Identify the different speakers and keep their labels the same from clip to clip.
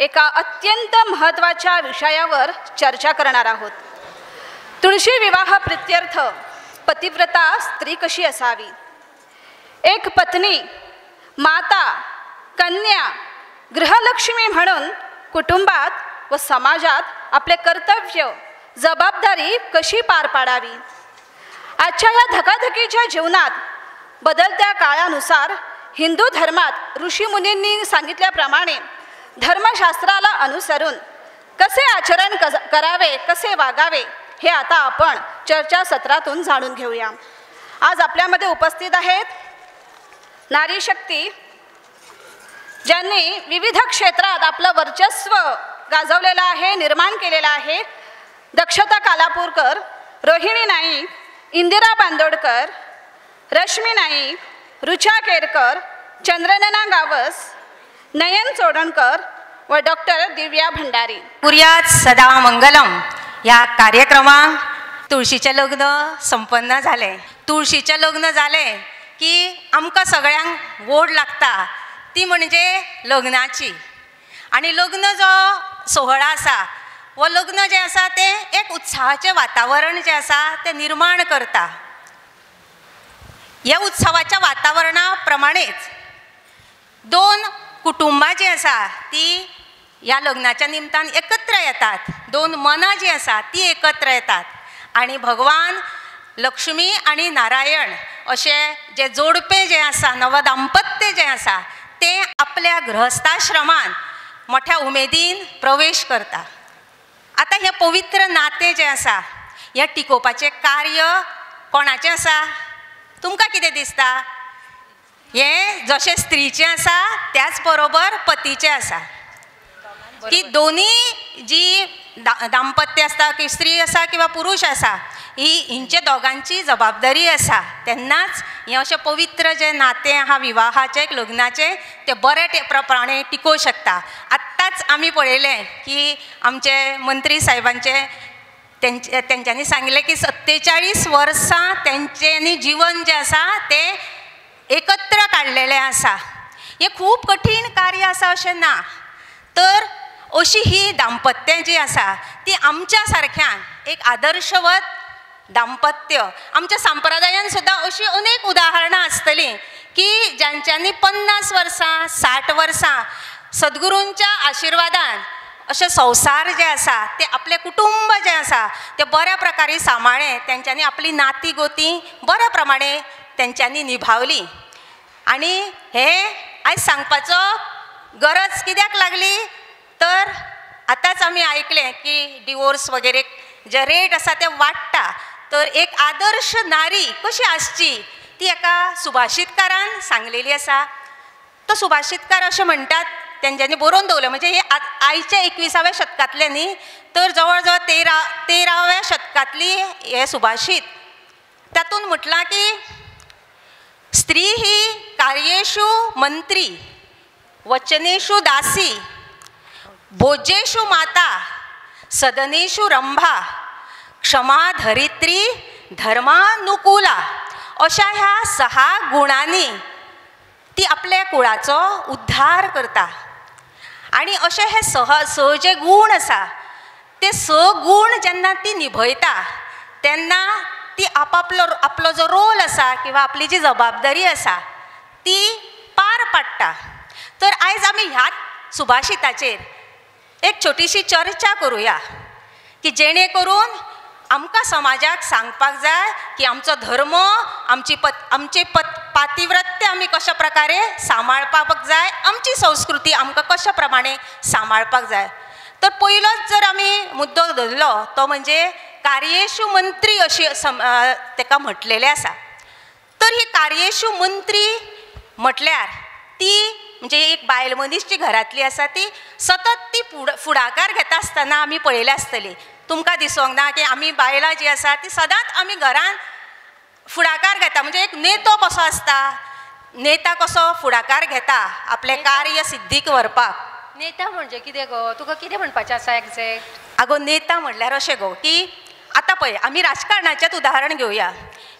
Speaker 1: एका अत्यंत महत्त्वाच्या विषयावर चर्चा करणार आहोत. तुळशी विवाह प्रित्यर्थ पतिव्रता स्त्री कशी असावी. एक पत्नी, माता, कन्या, गृहलक्ष्मी म्हणून कुटुंबात व समाजात आपले कर्तव्य, जबाबदारी कशी पार पाडावी. आजच्या या धकाधकीच्या जीवनात बदलत्या काळानुसार हिंदू धर्मात ऋषीमुनींनी सांगितल्याप्रमाणे धर्मशास्त्राला अनुसरून कसे आचरण करावे, कसे वागावे हे आता आपण चर्चासत्रातून जाणून घेऊया. आज आपल्यामध्ये उपस्थित आहेत नारी शक्ती, ज्यांनी विविध क्षेत्रात आपलं वर्चस्व गाजवलेलं आहे, निर्माण केलेलं आहे. दक्षता कालापूरकर, रोहिणी नाईक, इंदिरा बांदोडकर, रश्मी नाईक, रुचा केरकर, चंद्रनना गावस, नयन चोडणकर व डॉक्टर दिव्या भंडारी.
Speaker 2: कुर्यात सदा मंगलम या कार्यक्रमात तुळशीचे लग्न संपन्न झाले. तुळशीचे लग्न झाले की आमकां सगळ्यांक गोड लागता ती म्हणजे लग्नाची. आणि लग्न जो सोहळा आसा व लग्न जे आसा ते एक उत्सवाचें वातावरण जे आसा ते निर्माण करता. ह्या उत्सवाच्या वातावरणा प्रमाणेच दोन कुटुंबां जी आसा ती ह्या लग्नाच्या निमतान एकत्र येतात. दोन मनां जी आसा ती एकत्र येतात आणि भगवान लक्ष्मी आणि नारायण अशे जे जोडपे जे आसा, नवदाम्पत्य जे आसा ते आपल्या गृहस्थाश्रमान मोठ्या उमेदीन प्रवेश करता. आता हे पवित्र नातें जें आसा हें टिकोवपाचें कार्य कोणाचें आसा? तुमकां कितें दिसता? हें जशें स्त्रीचें आसा त्याच बरोबर पतीचें आसा. की दोनी जी दाम्पत्य आसता की स्त्री आसा किंवा पुरुष आसा हिंचे दोगांची जबाबदारी आसा. तेन्नाच हें अशें पवित्र जें नातें आहा विवाहाचें, लग्नाचें तें बरें प्रमाणे टिकोवंक शकता. आत्ताच आमी पळयलें की आमचे मंत्री साहेबांचे तेंच्यांनी सांगलें की 47 वर्सां तेंच्यांनी जीवन जें आसा तें एकत्र काडलेलें आसा. हें खूब कठीण कार्य आसा अशें ना. तर अशी ही दाम्पत्य जी आसा ती आमच्या सारक्यान एक आदर्शवत दाम्पत्य. आमच्या संप्रदायान सुद्दां अशीं अनेक उदाहरणां आसतलीं की ज्यांच्यांनी 50 वर्सां, 60 वर्सां सद्गुरूंच्या आशिर्वादान अशें संवसार जे आसा ते आपले कुटुंब जे आसा ते बऱ्या प्रकारे सांबाळ्ळें. तेंच्यांनी आपली नाती गोती बऱ्या प्रमाणे तेंच्यांनी निभावली. आनी हे आयज सांगपाचो गरज कित्याक लागली तर आतांच आमी आयकलें की डिवोर्स वगैरे जे रेट आसा ते वाडटा. तर एक आदर्श नारी कशी आसची ती एका सुभाषितकारान सांगलेली आसा. तो सुभाषितकार अशें म्हणटात, तेंच्यांनी बरोवन दवरलें, म्हणजे हे आयच्या 21व्या शतकांतलें न्ही तर जवळ जवळ 13व्या शतकांतली हे सुभाषित. तातूंत म्हटलां की स्त्री ही कार्येषु मंत्री, वचनेषु दासी, भोजेषु माता, सदनेषु रंभा, क्षमा धरित्री, धर्मानुकूला. अशा ह्या 6 गुणांनी ती आपल्या कुळाचो उद्धार करता. आणि अशे हे 6 जे गुण आसा ते 6 गुण जेन्ना ती निभयता तेन्ना ती आपलो जो रोल आसा किंवा आपली जी जबाबदारी आसा ती पार पाडटा. तर आयज आमी ह्याच सुभाषिताचेर एक छोटीशी चर्चा करूया की जेणे करून आमकां समाजाक सांगपाक जाय की आमचो धर्म, आमची पातिव्रत्य आमी कशा प्रकारे सांबाळपाक जाय, आमची संस्कृती आमकां कशा प्रमाणे सांबाळपाक जाय. तर पयलोच जर आमी मुद्दो धरलो तो म्हणजे कार्येषु मंत्री अशी ताका म्हटलेलें आसा. तर ही कार्येषु मंत्री म्हटल्यार ती म्हणजे एक बायल मनीस जी घरांतली आसा ती सतत ती फुडाकार घेता आसतना आमी पळयलें आसतली. तुमकां दिसोंक ना की आमी बायलां जी आसा ती सदांच आमी घरान फुडाकार घेता. म्हणजे एक नेतो कसो आसता, नेता कसो फुडाकार घेता आपलें कार्य सिद्धीक व्हरपाक.
Speaker 3: नेता म्हणजे कितें गो? तुका कितें म्हणपाचें आसा एक्झॅक्ट?
Speaker 2: आगो नेता म्हणल्यार अशें गो की आतां पळय आमी राजकारणाचेंच उदाहरण घेवया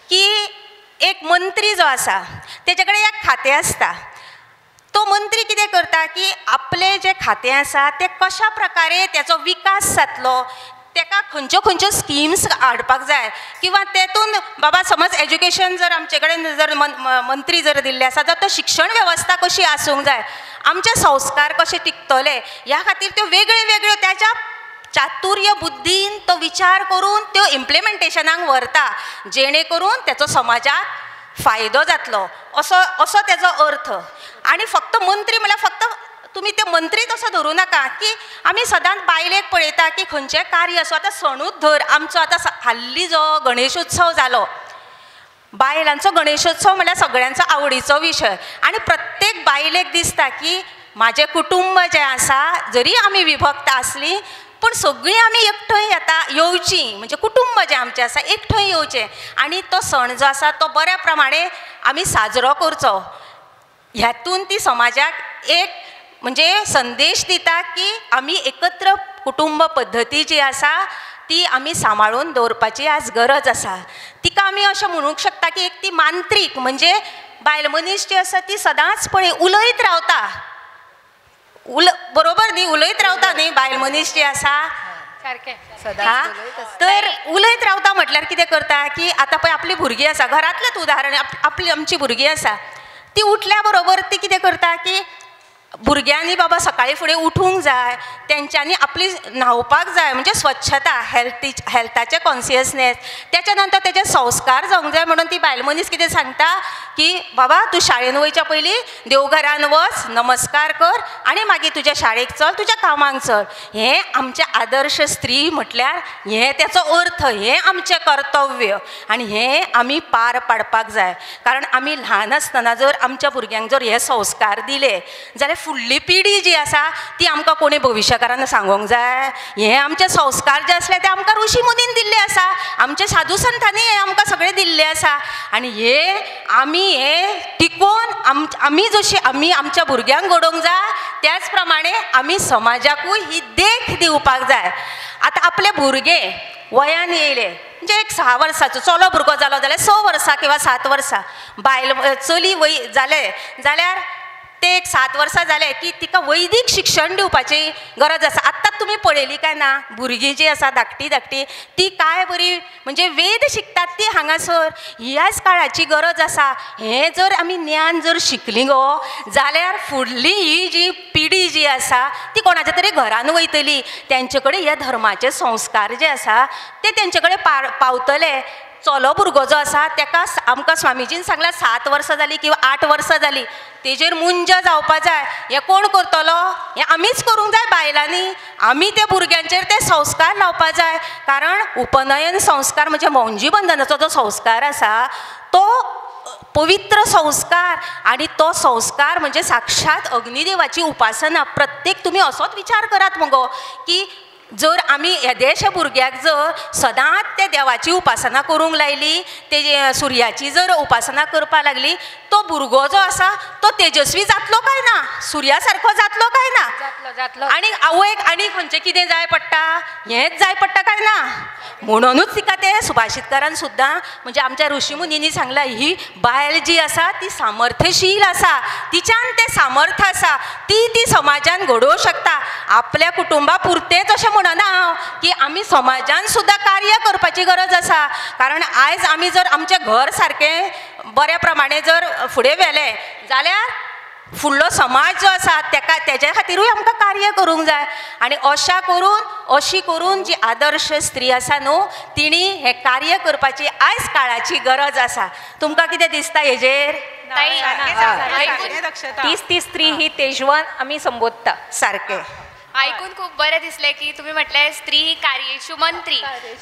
Speaker 2: की एक मंत्री जो आसा तेजे कडेन एक खातें आसता. तो मंत्री कितें करता की आपले जे खातें आसा तें कशा प्रकारे त्याचो विकास जातलो, तेका खंयच्यो खंयच्यो स्किम्स हाडपाक जाय, किंवा तेतून बाबा समज एज्युकेशन जर आमचे कडेन जर मंत्री जर दिल्ले आसा जाल्यार तो शिक्षण वेवस्था कशी आसूंक जाय, आमचे संस्कार कशे टिकतले, ह्या खातीर त्यो वेगळ्यो वेगळ्यो त्याच्या चातुर्य बुद्धीन तो विचार करून त्यो इम्प्लिमेंटेशनाक व्हरता, जेणे करून त्याचो समाजाक फायदो जातलो, असो तेजो अर्थ. आनी फक्त मंत्री म्हळ्यार फक्त तुमी ते मंत्रीच असो धरूं नाका की आमी सदांच बायलेक पळयता की खंयचें कार्य असो, आतां सणूच धर, आमचो आतां हाल्ली जो गणेशोत्सव जालो, बायलांचो गणेशोत्सव म्हळ्यार सगळ्यांचो आवडीचो विशय, आनी प्रत्येक बायलेक दिसता की म्हाजें कुटुंब जें आसा, जरी आमी विभक्त आसलीं पूण सगळीं आमी एकठांय येवचीं, म्हणजे कुटुंब जें आमचें आसा एकठांय येवचें, आनी तो सण जो आसा तो बऱ्या प्रमाणे आमी साजरो करचो. ह्यातून ती समाजाक एक म्हणजे संदेश दिता की आमी एकत्र कुटुंब पद्दती जी आसा ती आमी सांबाळून दवरपाची आज गरज आसा. तिका आमी अशें म्हणूंक शकता की एक ती मांत्रीक म्हणजे बायल मनीस जी आसा ती सदांच पळय उलयत रावता, बरोबर न्ही, उलयत रावता न्ही बायल मनीस जी आसा, तर उलयत रावता म्हटल्यार कितें करता की आतां पळय आपली भुरगीं आसा, घरांतलेंच उदाहरण, आपली आमची भुरगीं आसा, ती उठल्या बरोबर ती कितें करता की भुरग्यांनी बाबा सकाळी फुडें उठूंक जाय, तेंच्यांनी आपली न्हावपाक जाय, म्हणजे स्वच्छता, हेल्थाचें कॉन्शियसनेस, त्याच्या नंतर तेजे संस्कार जावंक जाय, म्हणून ती बायल मनीस कितें सांगता की बाबा तूं शाळेन वयच्या पयलीं देवघरान वच, नमस्कार कर, आनी मागीर तुज्या शाळेक चल, तुज्या कामाक चल. हें आमचें आदर्श स्त्री म्हटल्यार हें तेचो अर्थ, हें आमचें कर्तव्य, आनी हें आमी पार पाडपाक जाय. कारण आमी ल्हान आसतना जर आमच्या भुरग्यांक जर हे संस्कार दिले जाल्यार फुडली पिढी जी आसा ती आमकां कोणी भविश्यकारान सांगोंक जाय. हे आमचे संस्कार जे आसले ते आमकां ऋषी मुनीन दिल्ले आसा, आमचे साधू संतांनी हे आमकां सगळे दिल्ले आसा, आनी हे आमी हे टिकोवन आमी जशी आमी आमच्या भुरग्यांक घडोवंक जाय त्याच प्रमाणे आमी समाजाकूय ही देख दिवपाक जाय. आतां आपले भुरगे वयान येयले म्हणजे एक 6 वर्साचो चलो भुरगो जालो जाल्यार 6 वर्सां किंवा 7 वर्सां, बायल चली वय जाले जाल्यार ते एक 7 वर्सां जाले की तिका वैदीक शिक्षण दिवपाची गरज आसा. आत्तां तुमी पळयली काय ना, भुरगीं जी आसा धाकटी धाकटी ती काय बरी म्हणजे वेद शिकतात ती हांगासर, ह्याच काळाची गरज आसा. हें जर आमी ज्ञान जर शिकलीं गो जाल्यार फुडली ही जी पिढी जी आसा ती कोणाच्या तरी घरान वयतली, तेंचे कडेन हे धर्माचे संस्कार जे आसा ते तेंचे कडेन पावतले. चलो भुरगो जो आसा तेका आमकां स्वामीजीन सांगला 7 वर्सां जालीं किंवा 8 वर्सां जालीं तेजेर मुंज जावपा जाय. हें कोण करतलो? हें आमीच करूंक जाय बायलांनी. आमी त्या भुरग्यांचेर ते संस्कार लावपा जाय. कारण उपनयन संस्कार म्हणजे मौंजी बंधनाचो जो संस्कार आसा तो पवित्र संस्कार, आणि तो संस्कार म्हणजे साक्षात अग्निदेवाची उपासना. प्रत्येक तुमी असोच विचार करात मगो की जर आमी येदेशा भुरग्याक जर सदांच त्या देवाची उपासना करूंक लायली, तेजे सुर्याची जर उपासना करपा लागली, तो भुरगो जो आसा तो तेजस्वी जातलो काय ना, सुर्या सारको जातलो काय ना,
Speaker 3: जातलो.
Speaker 2: आनी आवयक आनी खंयचें कितें जाय पडटा, हेंच जाय पडटा काय ना. म्हणूनच तिका ते सुभाषितकारान सुद्दां म्हणजे आमच्या ऋषी मुनींनी सांगला ही बायल जी आसा ती सामर्थ्यशील आसा, तिच्यान तें सामर्थ्य आसा, ती समाजान घडोवंक शकता. आपल्या कुटुंबा पुरतेंच अशें म्हणना हांव की आमी समाजान सुद्दां कार्य करपाची गरज आसा. कारण आयज आमी जर आमचें घर सारकें बऱ्या प्रमाणे जर फुडें व्हेलें जाल्यार फुडलो समाज जो आसा तेच्या खातीरूय आमकां कार्य करूंक जाय. आनी अशी करून जी आदर्श स्त्री आसा न्हू तिणी हें कार्य करपाची आयज काळाची गरज आसा. तुमकां कितें दिसता हेजेर?
Speaker 4: ती स्त्री ही तेजवान आमी संबोधता.
Speaker 2: सारकें.
Speaker 5: ऐकून खूप बरें दिसलें की तुम्ही म्हटलें स्त्री ही कार्येशू मंत्री.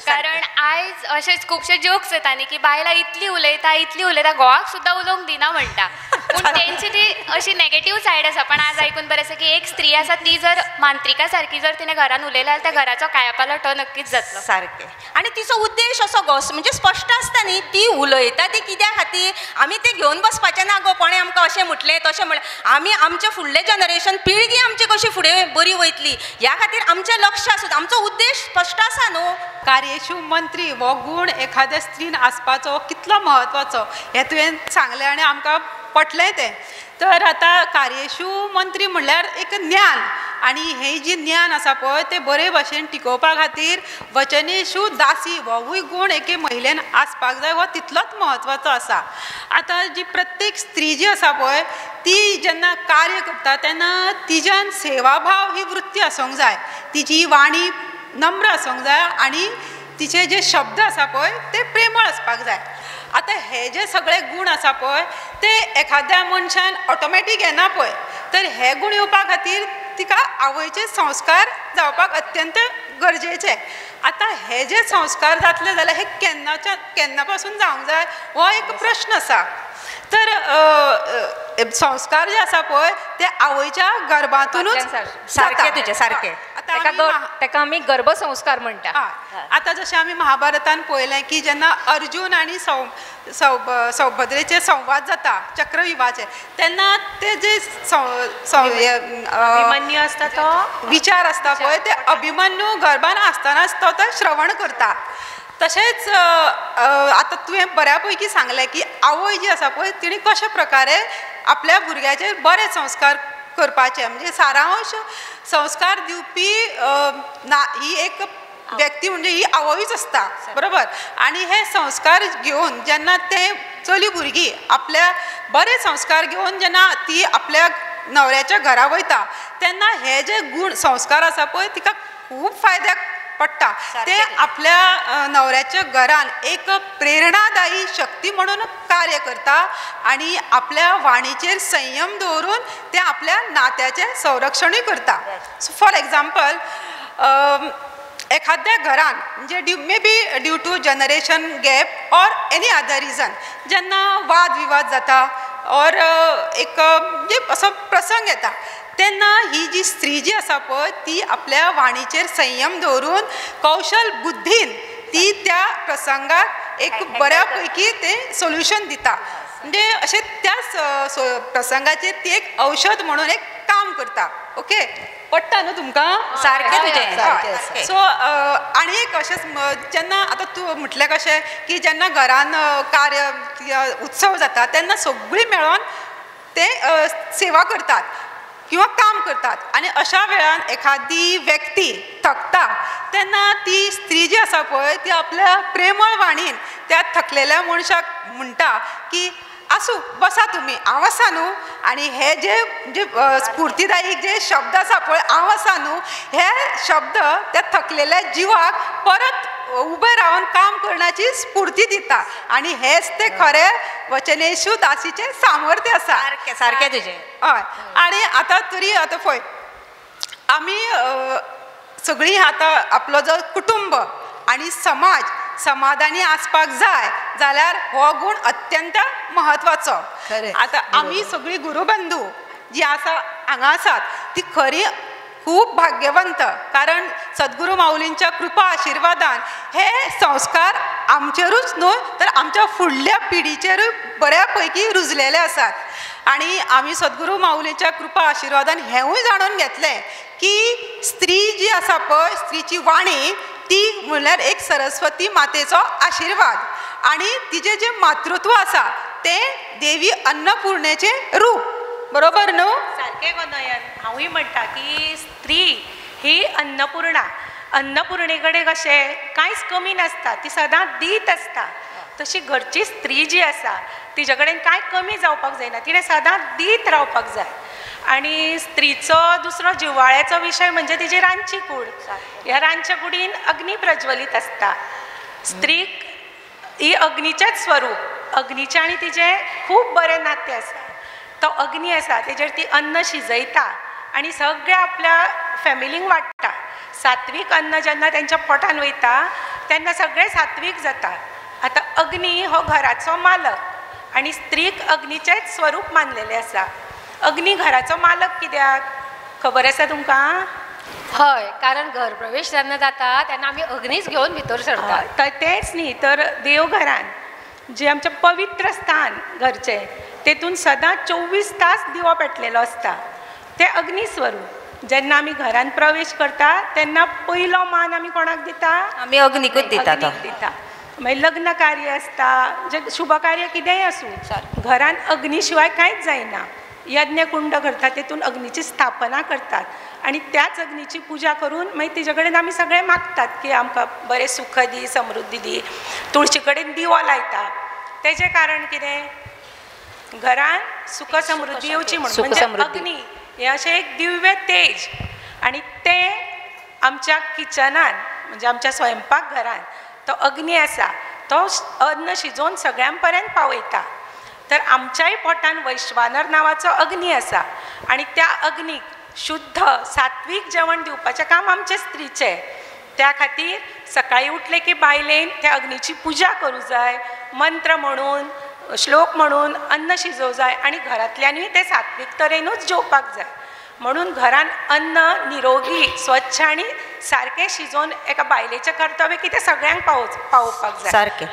Speaker 5: कारण आयज अशेंच खुबशे जोक्स येता न्ही की बायलां इतली उलयता घोवाक सुद्दां उलोवंक दिना म्हणटा. पूण तेंची ती अशी नेगेटीव सायड आसा. पण आज ऐकून बरें आसा की एक स्त्री आसा ती जर मांत्रिका सारकी जर तिने घरान उलयलें जाल्यार त्या घराचो कायापालट नक्कीच जातलो.
Speaker 2: सारकें. आनी तिचो उद्देश असो म्हणजे स्पश्ट आसता न्ही, ती उलयता ती कित्या खातीर, आमी तें घेवन बसपाचें ना गो कोणें आमकां अशें म्हटलें तशें म्हटलें. आमी आमचें फुडलें जनरेशन पिळगी आमची कशी फुडें बरी वयतली ह्या खातीर आमचें लक्ष आसूं, आमचो उद्देश स्पश्ट आसा न्हू.
Speaker 6: कार्येशू मंत्री हो गूण एखाद्या स्त्रीन आसपाचो कितलो म्हत्वाचो हें तुवें सांगलें. आनी आमकां पटलें तें. तर आतां कार्यशू मंत्री म्हणल्यार एक ज्ञान, आनी हें जी ज्ञान आसा पळय तें बरे भाशेन टिकोवपा खातीर वचनेशू दासी होवूय गूण एके महिलेन आसपाक जाय, हो तितलोच म्हत्वाचो आसा. आतां जी प्रत्येक स्त्री जी आसा पळय ती जेन्ना कार्य करता तेन्ना तिज्यान सेवाभाव ही वृत्ती आसूंक जाय, तिची वाणी नम्र आसूंक जाय आनी तिचे जे शब्द आसा पळय ते प्रेमळ आसपाक जाय. आतां हे जे सगळे गूण आसा पळय ते एखाद्या मनशान ऑटोमॅटीक येना पळय, तर हे गूण येवपा खातीर तिका आवयचे संस्कार जावपाक अत्यंत गरजेचे. आतां हे जे संस्कार जातले जाल्यार हे केन्ना पासून जावंक जाय हो एक प्रश्न आसा. तर संस्कार जे आसा पळय ते आवयच्या गर्भांतूनच
Speaker 4: सारके तुजे सारके. ताका आमी गर्भसंस्कार म्हणटा.
Speaker 6: आतां जशें आमी महाभारतान पळयलें की जेन्ना अर्जून आनी सौभद्रेचे संवाद जाता चक्रव्यूहाचे, तेन्ना ते जे
Speaker 4: अभिमन्यू आसता तो
Speaker 6: विचार आसता पळय ते अभिमन्यू गर्भान आसतनाच तो श्रवण करता. तशेंच आतां तुवें बऱ्या पैकी सांगलें की आवय जी आसा पळय तिणी कशे प्रकारे आपल्या भुरग्याचेर बरे संस्कार करपाचे, म्हणजे सारांश संस्कार दिवपी ही एक व्यक्ती म्हणजे ही आवयच आसता, बरोबर. आनी हे संस्कार घेवन जेन्ना ते चली भुरगीं आपल्या बरे संस्कार घेवन जेन्ना ती आपल्या न्हवऱ्याच्या घरा वयता तेन्ना हे जे गूण संस्कार आसा पळय तिका खूब फायद्याक पडटा. ते आपल्या न्हवऱ्याच्या घरान एक प्रेरणादायी शक्ती म्हणून कार्य करता आनी आपल्या वाणीचेर संयम दवरून ते आपल्या नात्याचें संरक्षणूय करता. सो फॉर एग्जाम्पल एखाद्या घरान म्हणजे may be due to generation gap or any other reason जेन्ना वाद विवाद जाता और एक म्हणजे असो प्रसंग येता तेन्ना ही जी स्त्री जी आसा पळय ती आपल्या वाणीचेर संयम दवरून कौशल बुद्धीन ती त्या प्रसंगाक एक बऱ्या पैकी ते सोल्युशन दिता. म्हणजे अशें त्याच प्रसंगाचेर ती एक औषध म्हणून एक काम करता. ओके, पडटा न्हू तुमकां?
Speaker 2: सारकें तुजें.
Speaker 6: सो आनी एक अशेंच जेन्ना आतां तूं म्हटलें कशें की जेन्ना घरान कार्य उत्सव जाता तेन्ना सगळीं मेळोन ते सेवा करतात किंवा काम करतात आनी अशा वेळान एखादी व्यक्ती थकता तेन्ना ती स्त्री जी आसा पळय ती आपल्या प्रेमळ वाणीन त्या थकलेल्या मनशाक म्हणटा की आसूं बसा तुमी हांव आसा न्हू. आनी हे जे स्फूर्तीदायी जे शब्द आसा पळय हांव आसा न्हू हे शब्द त्या थकलेल्या जिवाक परत उबे रावन काम करण्याची स्फूर्ती दिता आनी हेच ते खरे वचनेशू दासीचे सामर्थ्य आसा.
Speaker 2: सारकें तुजें.
Speaker 6: हय. आनी आतां तरी आतां पळय आमी सगळीं आतां आपलो जो कुटुंब आनी समाधानी आसपाक जाय जाल्यार हो गूण अत्यंत म्हत्वाचो. आतां आमी सगळीं गुरुबंधू जी आसा हांगा आसात ती खरी खूब भाग्यवंत, कारण सद्गुरू माऊलींच्या कृपा आशिर्वादान हे संस्कार आमचेरूच न्हू तर आमच्या फुडल्या पिढीचेरूय बऱ्या पैकी रुजलेले आसात. आनी आमी सद्गुरू माऊलींच्या कृपा आशिर्वादान हेंवूय जाणून घेतलें की स्त्री जी आसा पळय स्त्रीची वाणी ती म्हणल्यार एक सरस्वती मातेचो आशिर्वाद आनी तिजें जें मातृत्व आसा तें देवी अन्नपूर्णेचें रूप, बरोबर न्हू?
Speaker 4: सारकें गो नयन. हांवूय म्हणटा की स्त्री ही अन्नपूर्णे कडेन कशें कांयच कमी नासता, ती सदां दीत आसता. तशी घरची स्त्री जी आसा तिजे कडेन कांय कमी जावपाक जायना, तिणें सदां दीत रावपाक जाय. आनी स्त्रीचो दुसरो जिव्हाळ्याचो विशय म्हणजे तिची रांदची कूड. ह्या रांदच्या कुडीन अग्नी प्रज्वलीत आसता. स्त्रीक ही अग्नीचेंच स्वरूप, अग्नीचें आनी तिचें खूब बरें नातें आसा. तो अग्नी आसा तेजेर ती अन्न शिजयता आनी सगळ्या आपल्या फॅमिलींक वाडटा. सात्वीक अन्न जेन्ना तेंच्या पोटान वयता तेन्ना सगळें सात्वीक जाता. आतां अग्नी हो घराचो मालक आनी स्त्रीक अग्नीचेंच स्वरूप मानलेलें आसा. अग्नी घराचो मालक कित्याक खबर आसा तुमकां?
Speaker 3: हय, कारण घरप्रवेश जेन्ना जाता तेन्ना आमी अग्नीच घेवन भितर सरतात.
Speaker 4: तेंच न्ही तर देवघरान जे आमचें पवित्र स्थान घरचें तेतून सदां 24 तास दिवो पेटलेलो आसता. तें अग्निस्वरूप. जेन्ना आमी घरान प्रवेश करता तेन्ना पयलो मान आमी कोणाक दिता?
Speaker 2: आमी अग्नीकूच दिता.
Speaker 4: दिता. मागीर लग्न कार्य आसता जे शुभ कार्य कितेंय आसूं घरान अग्नी शिवाय कांयच जायना. यज्ञ कुंड करतात तेतून अग्नीची स्थापना करतात आणि त्याच अग्नीची पूजा करून मागीर तेजे कडेन आमी सगळे मागतात की आमकां बरें सुख दी समृद्धी दी. तुळशी कडेन दिवो लायता. तेजें कारण कितें? घरान सुख समृद्धी येवची म्हणून. म्हणजे अग्नी हे अशें एक दिव्य तेज आणि ते आमच्या किचनान म्हणजे आमच्या स्वयंपाक घरान तो अग्नी आसा तो अन्न शिजोवन सगळ्यां पर्यंत पावयता. तर आमच्याय पोटान वैश्वानर नांवाचो अग्नी आसा आणि त्या अग्नीक शुद्ध सात्वीक जेवण दिवपाचें काम आमचे स्त्रीचें. त्या खातीर सकाळी उठले की बायलेन त्या अग्नीची पूजा करूं जाय, मंत्र म्हणून श्लोक म्हणून अन्न शिजोवं जाय आणि घरांतल्यानूय ते सात्वीक तरेनूच जेवपाक जाय. म्हणून घरान अन्न निरोगी स्वच्छ आणि सारकें शिजोवन एका बायलेचें कर्तव्य की तें सगळ्यांक पावोवपाक जाय.
Speaker 2: सारकें.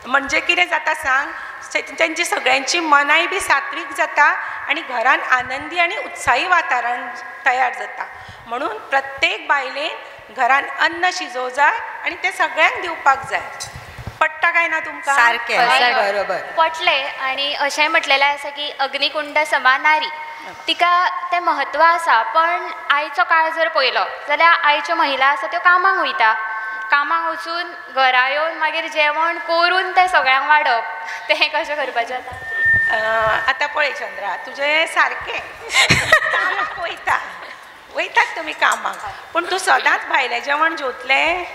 Speaker 4: म्हणजे कितें जाता सांग, तेंची सगळ्यांची मनाय बी सात्वीक जाता आणि घरान आनंदी आणि उत्साही वातावरण तयार जाता. म्हणून प्रत्येक बायलेन घरान अन्न शिजोवं जाय आणि ते सगळ्यांक दिवपाक जाय. पट्टा काय ना तुमकां?
Speaker 2: सारकें. बरोबर.
Speaker 5: पटले. आणि अशेंय म्हटलेलें आसा की अग्निकुंड समा नारी तिका तें म्हत्व आसा. पण आयचो काळ जर पळयलो जाल्यार आयच्यो महिला आसा त्यो कामाक वयता. कामाक वचून घरा येवन मागीर जेवण करून तें सगळ्यांक वाडप तें कशें करपाचें आतां?
Speaker 4: आतां पळय चंद्रा, तुजें सारकें. कामाक वयतात तुमी कामाक, पूण तूं सदांच भायलें जेवण जेवतलें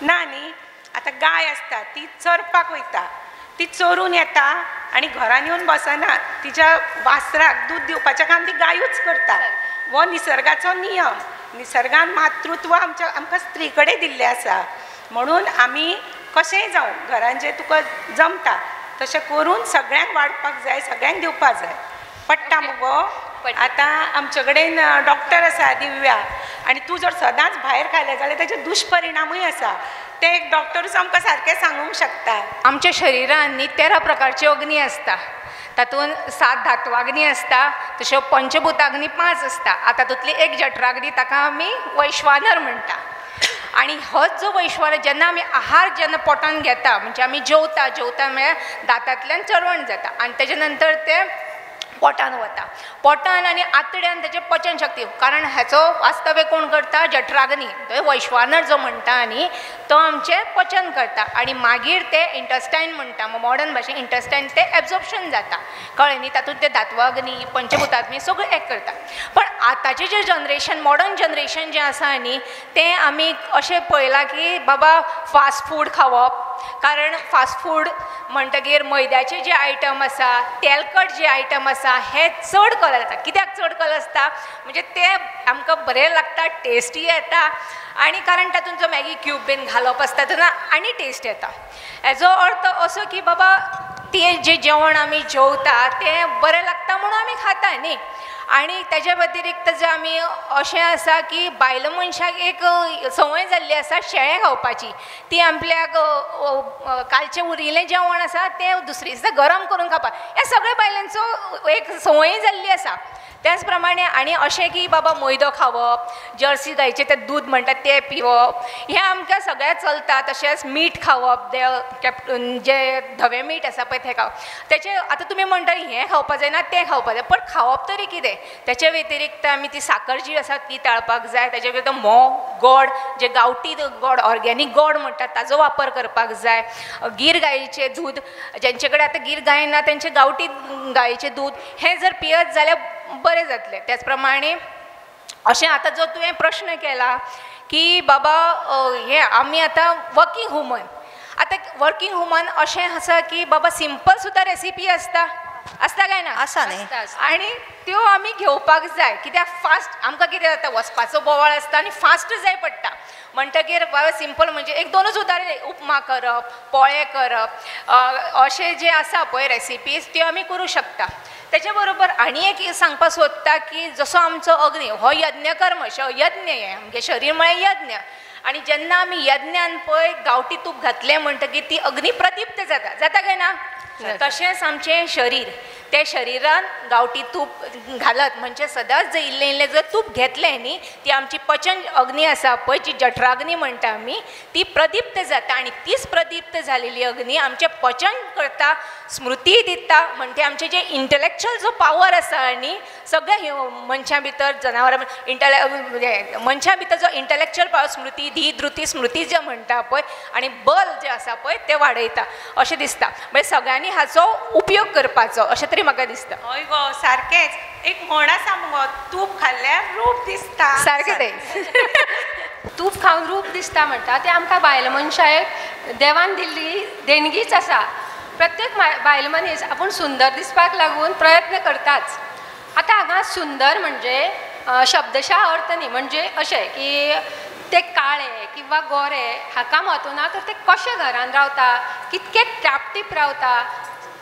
Speaker 4: ना न्ही. आतां गाय आसता ती चरपाक वयता, ती चोरून येता आणि घरान येवन बसना. तिच्या वासराक दूद दिवपाचें काम ती गायूच करता. हो निसर्गाचो नियम. निसर्गान मातृत्व आमकां स्त्री कडेन दिल्लें आसा. म्हणून आमी कशेंय जावं घरान जें तुका जमता तशें करून सगळ्यांक वाडपाक जाय, सगळ्यांक दिवपाक जाय. पट्टा मुगो? आतां आमचे कडेन डॉक्टर आसा दिव्या, आनी तूं जर सदांच भायर खालें जाल्यार ताचे दुश्परिणामूय आसा. ते एक डॉक्टरूच आमकां सारकें सांगूंक शकता.
Speaker 3: आमच्या शरिरान न्ही 13 प्रकारची अग्नी आसता. तातूंत 7 धात्वाग्नी आसता, तश्यो पंचभूताग्नी 5 आसता. आता तातूंतली एक जठराग्नी ताका आमी वैश्वानर म्हणटा. आणि होच जो वैश्वानर जेन्ना आमी आहार जेन्ना पोटान घेता म्हणजे आमी जेवता म्हळ्यार दांतांतल्यान चळवण जाता आणि तेजे नंतर ते पोटान वता. पोटान आनी आंतड्यान तेजे पचन शक्ती, कारण हाचो वास्तव्य कोण करता? जठराग्नी. तो वैश्वानर जो म्हणटा न्ही तो आमचें पचन करता आणि मागीर ते इंटस्टायन म्हणटा, मॉडर्न भाशेन इंटस्टायन ते एब्जॉर्प्शन जाता. कळ्ळें न्ही? तातूंत ते धात्वाग्नी पंचभूताग्नी सगळें एक करता. पण आतांचें जें जनरेशन मॉडर्न जनरेशन जें आसा न्ही तें आमी अशें पळयलां की बाबा फास्ट फूड खावप. कारण फास्ट फूड म्हणटगीर मैद्याचे जे आयटम आसा, तेलकट जे आयटम आसा हे चड कलर येता. कित्याक चड कलर आसता? म्हणजे ते आमकां बरें लागता, टेस्टी येता आणि कारण तातूंत जो मॅगी क्यूब बीन घालप आसता तेन्ना आनी टेस्ट येता. हेजो अर्थ असो की बाबा तें जें जेवण आमी जेवता तें बरें लागता म्हणून आमी खाता न्ही. आणि तेज्या व्यतिरिक्त जे आमी अशें आसा की बायल मनशाक एक संवय जाल्ली आसा शेळें खावपाची. ती आपल्याक कालचें उरिल्लें जेवण आसा तें दुसरे दिसा गरम करून खावपाक ह्या सगळ्या बायलांचो एक संवय जाल्ली आसा. त्याच प्रमाणे आनी अशें की बाबा मैदो खावप, जर्सी गायचें तें दूद म्हणटात तें पिवप हें आमकां सगळ्याक चलता. तशेंच मीठ खावप, जें धवें मीठ आसा पळय तें खावप. तेचें आतां तुमी म्हणटा हें खावपाक जायना तें खावपाक जाय, पण खावप तरी कितें? त्याच्या व्यतिरिक्त आमी ती साखर जी आसा ती टाळपाक जाय. तेच्या व्यतिरिक्त मोग, गोड, जे गांवठी गोड ऑर्गेनीक गोड म्हणटात ताजो वापर करपाक जाय. गीर गायेचें दूद, जेंचे कडेन आतां गीर गाय ना तेंचें गांवठी गायेचें दूद हें जर पियत जाल्यार बरें जातलें. त्याच प्रमाणे अशें आतां जो तुवें प्रश्न केला की बाबा हें आमी आतां वर्कींग वुमन, आतां वर्कींग वुमन अशें आसा की बाबा सिंपल सुद्दां रेसिपी आसता काय ना?
Speaker 2: आसा न्ही.
Speaker 3: आणि त्यो आमी घेवपाक जाय. कित्याक फास्ट आमकां कितें जाता वचपाचो बोवाळ आसता आनी फास्ट जाय पडटा. म्हणटकीर बाबा सिंपल म्हणजे एक दोनूच उदाहरण, उपमा करप, पोळे करप अशें जे आसा पळय रेसिपीज त्यो आमी करूं शकता. तेच्या बरोबर आनी एक सांगपाक सोदता की जसो आमचो अग्नी हो यज्ञ कर्म यज्ञ हें आमगे शरीर म्हळ्यार यज्ञ. आणि जेन्ना आमी यज्ञान पळय गांवठी तूप घातलें म्हणटकीर ती अग्नी प्रदीप्त जाता काय ना? तशेंच आमचें शरीर ते शरिरान गावठी तूप घालत म्हणजे सदांच जर इल्लें इल्लें जर तूप घेतलें न्ही ती आमची पचन अग्नी आसा पळय जी जठराग्नी म्हणटा आमी ती प्रदीप्त जाता आनी तीच प्रदीप्त जालेली अग्नी आमचें पचन करता स्मृती दिता म्हणजे आमचें जें इंटलेक्च्युअल जो पावर आसा न्ही सगळ्या मनशां भितर जनावरां मनशां भितर जो इंटलेक्च्युअल पावर स्मृती धी धृती स्मृती जे म्हणटा पळय आनी बल जे आसा पळय ते वाडयता अशें दिसता म्हणजे सगळ्यांनी हाचो उपयोग करपाचो अशें तरी म्हाका दिसता.
Speaker 4: हय गो सारकेंच एक म्हण आसा मुगो तूप खाल्ल्यार रूप दिसता
Speaker 3: सारकें तें
Speaker 7: तूप खावन रूप दिसता म्हणटा ते आमकां बायल मनशाक देवान दिल्ली देणगीच आसा. प्रत्येक बायल मनीस आपूण सुंदर दिसपाक लागून प्रयत्न करताच. आतां हांगा सुंदर म्हणजे शब्दशा अर्थ न्ही म्हणजे अशें की ते काळे किंवा गोरे हाका महत्व ना तर ते कशे घरान रावता कितके टापटीप रावता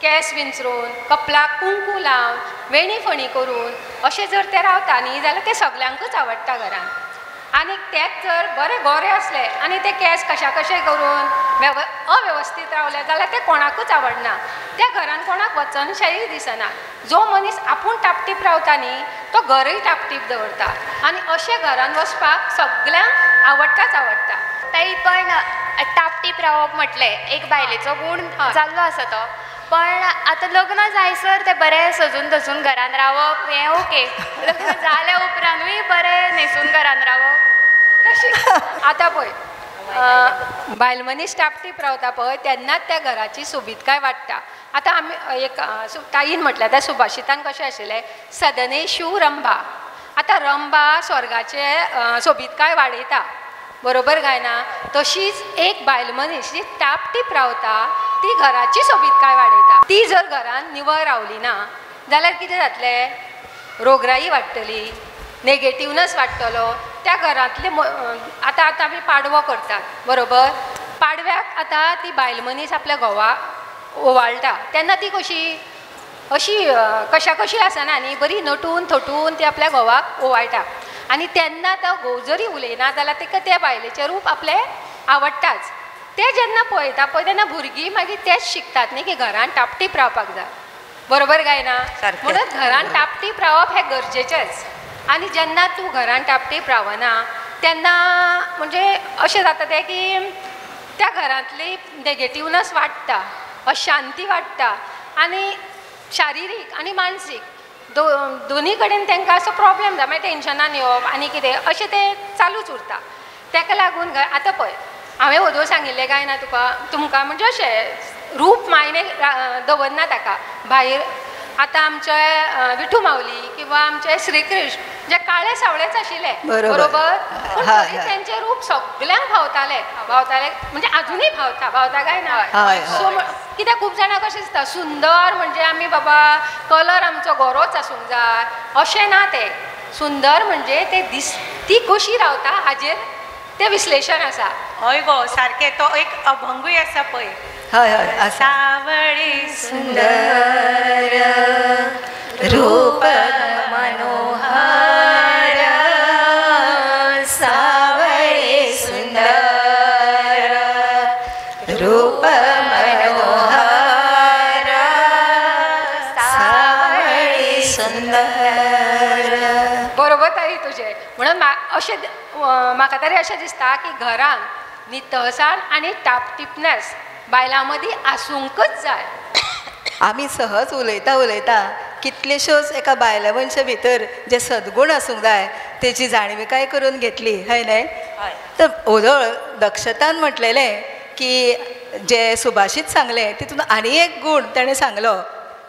Speaker 7: केस विंचरून कपलाक कुंकू लावन वेणी फणी करून अशें जर ते रावता न्ही जाल्यार ते सगल्यांकूच आवडटा घरान. आनी तेच जर बरे गोरे असले आनी ते केस कशा कशे करून अवेवस्थीत रावले जाल्यार ते कोणाकूच आवडना. त्या घरान कोणाक वचनशाही दिसना. जो मनीस आपूण टापटीप रावता न्ही तो घरय टापटीप दवरता आनी अशे घरान वचपाक सगल्यांक आवडटाच आवडटा.
Speaker 5: ताई पण टापटीप रावप म्हटलें एक बायलेचो गूण जाल्लो आसा तो पण आतां लग्न जायसर ते बरें सजून धजून घरान रावप हें ओके लग्न जाल्या उपरांतूय बरें न्हेसून घरान रावप
Speaker 7: तशें आतां पळय बायल मनीस टापटीप रावता पळय तेन्नाच त्या घराची सोबीतकाय वाडटा. आतां आमी एक ताईन म्हटल्यार त्या सुभाशितान कशें आशिल्लें सदनेषु रंभा. आतां रंभा स्वर्गाचे सोबीतकाय वाडयता बरोबर काय ना. तशीच एक बायल मनीस जी टापटीप रावता ती घराची सोबीतकाय वाडयता. ती जर घरान निवळ रावली ना जाल्यार कितें जातलें रोगराई वाडटली नेगेटिवनस वाडटलो त्या घरांतले. आतां आमी पाडवो करतात बरोबर पाडव्याक आतां ती बायल मनीस आपल्या घोवाक ओवाळटा तेन्ना ती कशी अशी कशा कशी आसना न्ही बरी नटून थटून ती आपल्या घोवाक ओवाळटा आनी तेन्ना तो घोव जरी उलयना जाल्यार ताका त्या बायलेचें रूप आपलें आवडटाच. ते जेन्ना पळयता पळय तेन्ना भुरगीं मागीर तेच शिकतात न्ही की घरान टापटीप रावपाक जाय बरोबर काय ना. म्हणून घरान टापटीप रावप हें गरजेचेंच. आनी जेन्ना तूं घरान टापटीप रावना तेन्ना म्हणजे अशें जाता तें की त्या घरांतली नेगेटिवनस वाडटा अशांती वाडटा आनी शारिरीक आनी मानसीक दोनी कडेन तांकां असो प्रॉब्लेम जाता मागीर टेन्शनान येवप आनी कितें अशें तें चालूच उरता. ताका लागून आतां पळय हांवें वदो सांगिल्लें काय ना तुमकां म्हणजे अशें रूप मायने दवरना ताका भायर. आतां आमचे विठू माऊली किंवा आमचे श्रीकृष्ण जे काळे सावळेच आशिल्ले बरोबर पण तेंचें रूप सगल्यांक भावतालें म्हणजे अजुनूय भावता काय ना. सो कित्याक खूब जाणां कशें दिसता सुंदर म्हणजे आमी बाबा कलर आमचो गोरोच आसूंक जाय अशें ना. तें सुंदर म्हणजे ते ती कशी रावता हाजेर तें विश्लेशण आसा.
Speaker 4: हय गो सारकें तो एक अभंगूय आसा पळय
Speaker 8: हय हय
Speaker 4: सावळी
Speaker 8: सुंदर रूप मनोहर सावळी सुंदर रूप मनोहर सावळी सुंदर.
Speaker 7: बरोबर ताई तुजें. म्हणून अशें म्हाका तरी अशें दिसता की घरान नितळसाण आनी टापटीपनेस बायलां मदीं आसूंकच जाय.
Speaker 8: आमी सहज उलयता कितलेश्योच एका बायल्या मनशा भितर जे सद्गूण आसूंक जाय तेची जाणविकाय करून घेतली हय न्हय. तर ओदळ दक्षतान म्हटलेलें की जे सुभाशीत सांगलें तितून आनी एक गूण ताणें सांगलो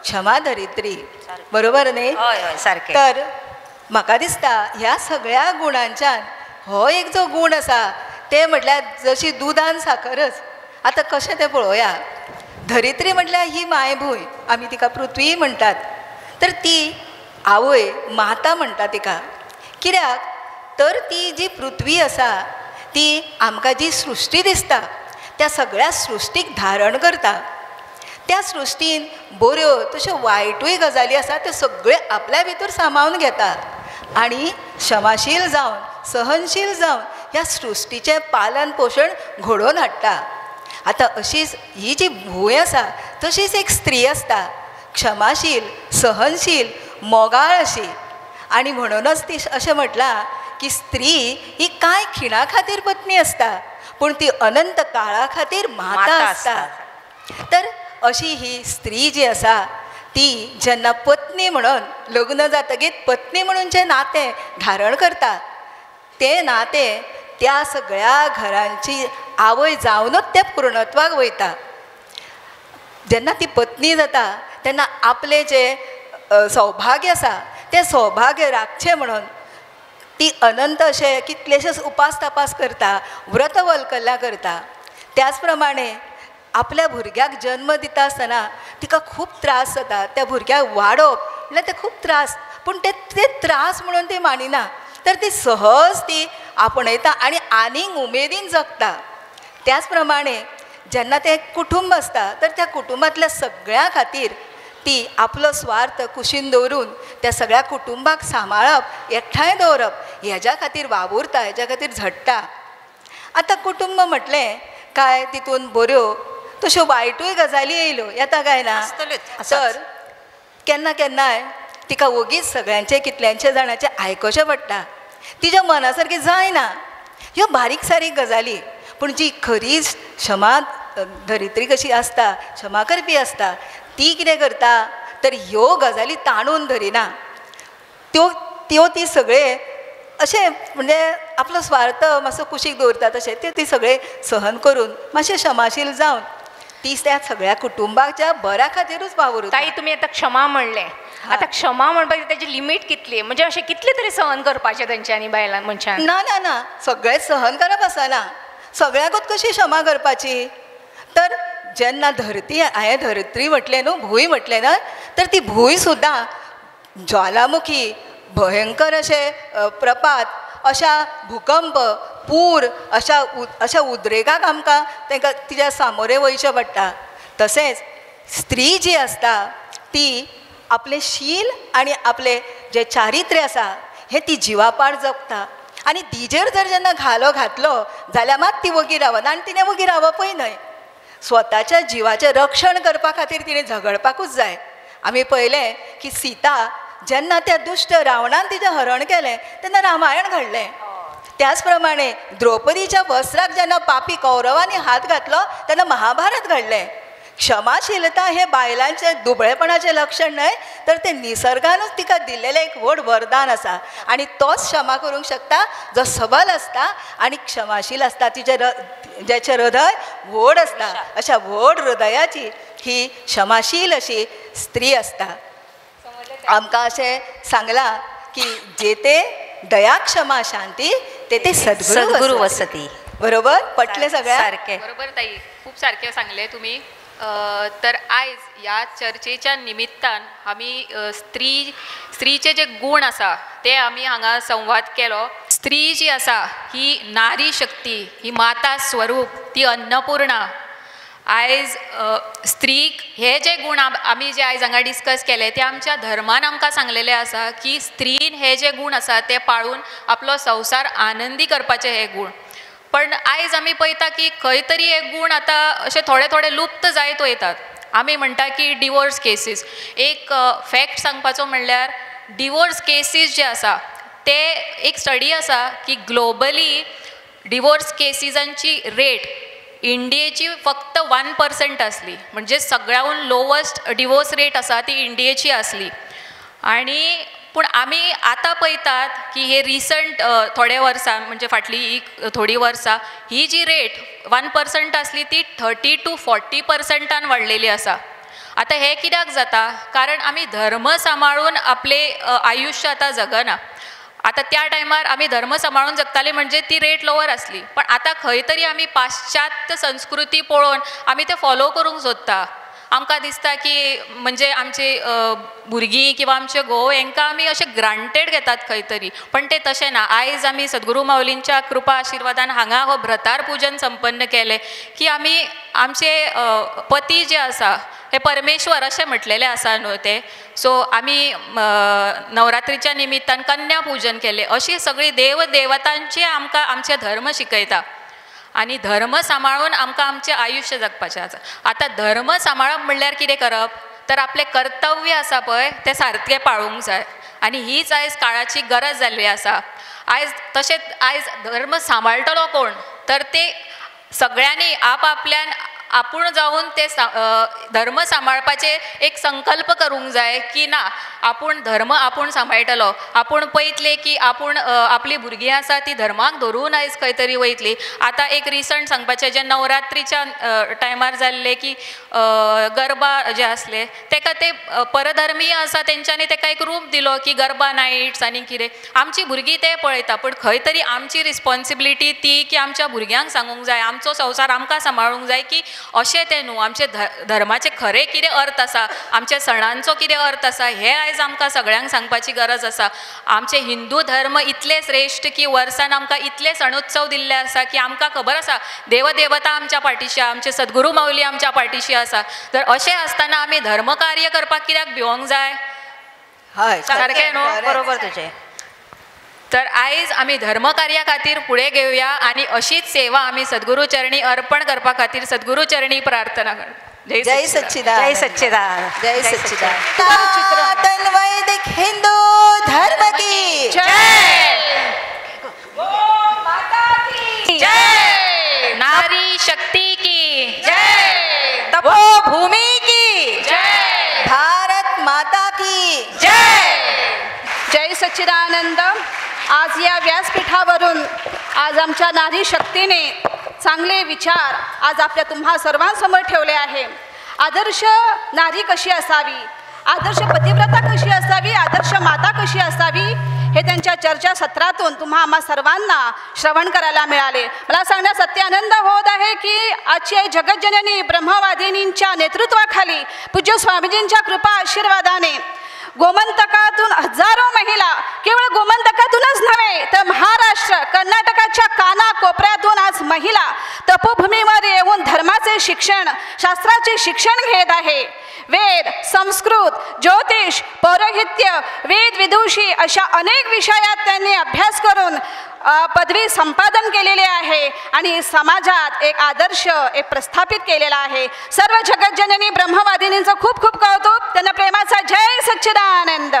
Speaker 8: क्षमा धरित्री बरोबर न्ही.
Speaker 2: सारकें.
Speaker 8: तर म्हाका दिसता ह्या सगळ्या गुणांच्यान हो एक जो गूण आसा ते म्हटल्यार जशी दुदान साखरच. आतां कशें तें पळोवया. धरित्री म्हटल्यार ही मायभूंय आमी तिका पृथ्वी म्हणटात. तर ती आवय माता म्हणटा तिका कित्याक तर ती जी पृथ्वी आसा ती आमकां जी सृश्टी दिसता त्या सगळ्या सृश्टीक धारण करता. त्या सृश्टीन बऱ्यो तश्यो वायटूय गजाली आसा त्यो सगळ्यो आपल्या भितर सांबाळून घेता आनी क्षमाशील जावन सहनशील जावन ह्या सृश्टीचें पालन पोशण घडोवन हाडटा. आतां अशीच ही जी भूंय आसा तशीच एक स्त्री आसता. क्षमाशील, सहनशील, मोगाळ अशी. आणि म्हणूनच ती अशें म्हटलां की स्त्री ही कांय खिणा खातीर पत्नी आसता, पूण ती अनंत काळा खातीर माता आसता. तर अशी ही स्त्री जी आसा ती जेन्ना पत्नी म्हणून लग्न जातकीर पत्नी म्हणून जें नातें धारण करता, तें नातें त्या सगळ्या घरांची आवय जावनूच तें पूर्णत्वाक वयता. जेन्ना ती पत्नी जाता तेन्ना आपलें जें सौभाग्य आसा तें सौभाग्य राखचें म्हणून ती अनंत अशें कितलेशेच उपास तपास करता, व्रत वल्कल्लां करता. त्याच प्रमाणे आपल्या भुरग्याक जन्म दिता आसतना तिका खूब त्रास जाता. त्या भुरग्याक वाडोवप म्हणल्यार ते खूब त्रास, पूण ते त्रास म्हणून ती मानिना, तर ती सहज ती आपणयता आनी आनीक उमेदीन जगता. त्याच प्रमाणे जेन्ना तें कुटुंब आसता तर त्या कुटुंबांतल्या सगळ्यां खातीर ती आपलो स्वार्थ कुशीन दवरून त्या सगळ्या कुटुंबाक सांबाळप, एकठांय दवरप, हेज्या खातीर वावुरता, हेज्या खातीर झडटा. आतां कुटुंब म्हटलें काय तितून बऱ्यो तश्यो वायटूय गजाली येयल्यो येता काय ना. तर केन्ना केन्नाय तिका ओगीच सगळ्यांचे कितल्यांचे जाणांचे आयकोचें पडटा. तिच्या मना सारकी जायना. ह्यो बारीक सारीक गजाली, पूण जी खरी क्षमा धरित्री कशी आसता, क्षमा करपी आसता, ती कितें करता तर ह्यो गजाली ताणून धरिना. त्यो ती सगळे अशें म्हणजे आपलो स्वार्थ मातसो कुशीक दवरता तशें ती सगळे सहन करून मातशें क्षमाशील जावन ती त्या सगळ्या कुटुंबाच्या बऱ्या खातीरूच वावरता.
Speaker 3: ताई तुमी आतां क्षमा म्हणलें, आतां क्षमा म्हणपाची तेजी लिमीट कितली, म्हणजे अशें कितले तरी सहन करपाचें तेंच्यांनी बायलां मनशान?
Speaker 8: ना ना ना, सगळें सहन करप आसना. सगळ्याकूच कशी क्षमा करपाची. तर जेन्ना धरती, हांवें धरित्री म्हटलें न्हू, भूंय म्हटलें ना, तर ती भूंय सुद्दां ज्वालामुखी, भयंकर अशे प्रपात, अशा भूकंप, पूर, अशा उद्रेकाक आमकां तांकां तिच्या सामोरे वयचें पडटा. तशेंच स्त्री जी आसता ती आपलें शील आनी आपलें जें चारित्र्य आसा हें ती जिवापाड जगता. आनी तिजेर जर जेन्ना घालो घातलो जाल्यार मात ती वगी रावना, आनी तिणें वगी रावपूय न्हय. स्वताच्या जिवाचें रक्षण करपा खातीर तिणें झगडपाकूच जाय. आमी पळयलें की सीता जेन्ना त्या दुश्ट रावणान तिचें हरण केलें तेन्ना रामायण घडलें. त्याच प्रमाणे द्रौपदीच्या वस्त्राक जेन्ना पापी कौरवांनी हात घातलो तेन्ना महाभारत घडलें. क्षमाशीलता हे बायलांचें दुबळेपणाचें लक्षण न्हय, तर तें निसर्गानूच तिका दिल्लेलें एक व्हड वरदान आसा. आनी तोच क्षमा करूंक शकता जो सबल आसता आनी क्षमाशील आसता, जेचें हृदय व्हड आसता. अशा व्हड हृदयाची ही क्षमाशील अशी स्त्री आसता. आमकां अशें सांगलां की जेते दया क्षमा शांती तेते सद्गुरू वसती. बरोबर पटले सगळ्या
Speaker 2: सारकें.
Speaker 5: बरोबर ताई, खूप सारकें सांगलें तुमी. तर आयज ह्या चर्चेच्या निमित्तान आमी स्त्रीचे जे गुण आसा ते आमी हांगा संवाद केलो. स्त्री जी आसा ही नारी शक्ती, ही माता स्वरूप, ती अन्नपूर्णा. आयज स्त्रीक हे जे गुण आमी जे आयज हांगा डिस्कस केले ते आमच्या धर्मान आमकां सांगलेले आसा की स्त्रीन हे जे गुण आसा ते पाळून आपलो संवसार आनंदी करपाचे हे गुण. पण आयज आमी पळयता की खंय तरी हे गुण आतां अशे थोडे थोडे लुप्त जायत वयतात. आमी म्हणटा की डिवोर्स केसीस, एक फॅक्ट सांगपाचो म्हणल्यार डिवोर्स केसीस जे आसा ते एक स्टडी आसा की ग्लोबली डिवोर्स केसीसांची रेट इंडियेची फक्त 1% आसली. म्हणजे सगळ्याहून लोवस्ट डिवोर्स रेट आसा ती इंडियेची आसली. आणि पूण आमी आतां पळयतात की हे रिसंट थोडे वर्सां म्हणजे फाटली थोडी वर्सां ही जी रेट 1% आसली ती 30 to 40% वाडलेली आसा. आतां हें कित्याक जाता? कारण आमी धर्म सांबाळून आपले आयुश्य आतां जगना. आतां त्या टायमार आमी धर्म सांबाळून जगताले म्हणजे ती रेट लोवर आसली. पण आतां खंय तरी आमी पाश्चात्य संस्कृती पळोवन आमी ते फॉलो करूंक सोदता. आमकां दिसता की म्हणजे आमचे भुरगीं किंवा आमचे घोव हांकां आमी अशें ग्रांटेड घेतात खंय तरी, पण तें तशें ना. आयज आमी सद्गुरू माऊलींच्या कृपा आशिर्वादान हांगा हो भ्रतार पूजन संपन्न केलें की आमी आमचे पती जे आसा हे परमेश्वर अशें म्हटलेलें आसा न्हू ते. सो आमी नवरात्रीच्या निमित्तान कन्या पूजन केलें. अशी सगळी देव देवतांचे आमकां आमचे धर्म शिकयता. आनी धर्म सांबाळून आमकां आमचें आयुश्य जगपाचें आसा. आतां धर्म सांबाळप म्हणल्यार कितें करप?
Speaker 9: तर आपले कर्तव्य आसा पळय ते सारके पाळूंक जाय आनी हीच आयज काळाची गरज जाल्ली आसा. आयज तशेंच आयज धर्म सांबाळटलो कोण तर ते सगळ्यांनी आपल्यान आपूण जावन ते धर्म सांबाळपाचे एक संकल्प करूंक जाय की ना आपूण धर्म आपूण सांबाळटलो. आपूण पळयतले की आपूण आपली भुरगीं आसा ती धर्माक धरून आयज खंय तरी वयतली. आतां एक रिसंट सांगपाचें जें नवरात्रीच्या टायमार जाल्लें की गरबा जे आसले तेका ते परधर्मीय आसा तेंच्यांनी तेका एक रूप दिलो की गरबा नायट्स आनी कितें. आमची भुरगीं ते पळयता पूण खंय तरी आमची रिस्पॉन्सिबिलिटी ती की आमच्या भुरग्यांक सांगूंक जाय आमचो संवसार आमकां सांबाळूंक जाय की अशें तें न्हू आमचे धर्माचे खरें कितें अर्थ आसा आमच्या सणांचो कितें अर्थ आसा हें आयज आमकां सगळ्यांक सांगपाची गरज आसा. आमचे हिंदू धर्म इतले श्रेश्ठ की वर्सान आमकां इतले सणोत्सव दिल्ले आसा की आमकां खबर आसा देवदेवता आमच्या पाठीशी आमचे सद्गुरू माऊली आमच्या पाठीशी आसा. तर अशें आसतना आमी धर्मकार्य करपाक कित्याक भिवंक जाय?
Speaker 8: हय
Speaker 9: सारकें न्हू?
Speaker 2: बरोबर तुजें.
Speaker 9: तर आयज आमी धर्मकार्या खातीर फुडें घेवया आनी अशीच सेवा आमी सद्गुरू चरणी अर्पण करपा खातीर सद्गुरू चरणी प्रार्थना करता.
Speaker 8: जय सच्चिदानंद.
Speaker 2: जय सच्चिदानंद.
Speaker 8: जय सच्चिदानंद. वैदिक हिंदू धर्म की
Speaker 9: जय. नारी शक्ति की
Speaker 8: जय.
Speaker 2: तपोभूमी की
Speaker 9: जय.
Speaker 8: भारत माता की
Speaker 9: जय.
Speaker 1: जय सच्चिदानंद. आज या व्यासपीठावरून आज आमच्या नारी शक्तीने चांगले विचार आज आपल्या तुम्हा सर्वांसमोर ठेवले आहे. आदर्श नारी कशी असावी, आदर्श पतिव्रता कशी असावी, आदर्श माता कशी असावी हे त्यांच्या चर्चासत्रातून तुम्हा आम्हा सर्वांना श्रवण करायला मिळाले. मला सांगण्यास अत्यानंद होत आहे की आजची जगज्जननी ब्रह्मवादिनींच्या नेतृत्वाखाली पूज्य स्वामीजींच्या कृपा आशीर्वादाने गोमंतकातून हजारो महिला केवळ गोमंतकातूनच नव्हे तर महाराष्ट्र कर्नाटकाच्या काना कोपऱ्यातून आज महिला तपोभूमीवर येऊन धर्माचे शिक्षण शास्त्राचे शिक्षण घेत आहे. वेद, संस्कृत, ज्योतिष, पौरोहित्य, वेद विदुषी अशा अनेक विषयात त्यांनी अभ्यास करून पदवी संपादन केलेली आहे आणि समाजात एक आदर्श एक प्रस्थापित केलेला आहे. सर्व जगज्जननी ब्रह्मवादिनींचं खूप खूप कौतुक. त्यांना प्रेमाचा जय सच्चिदानंद.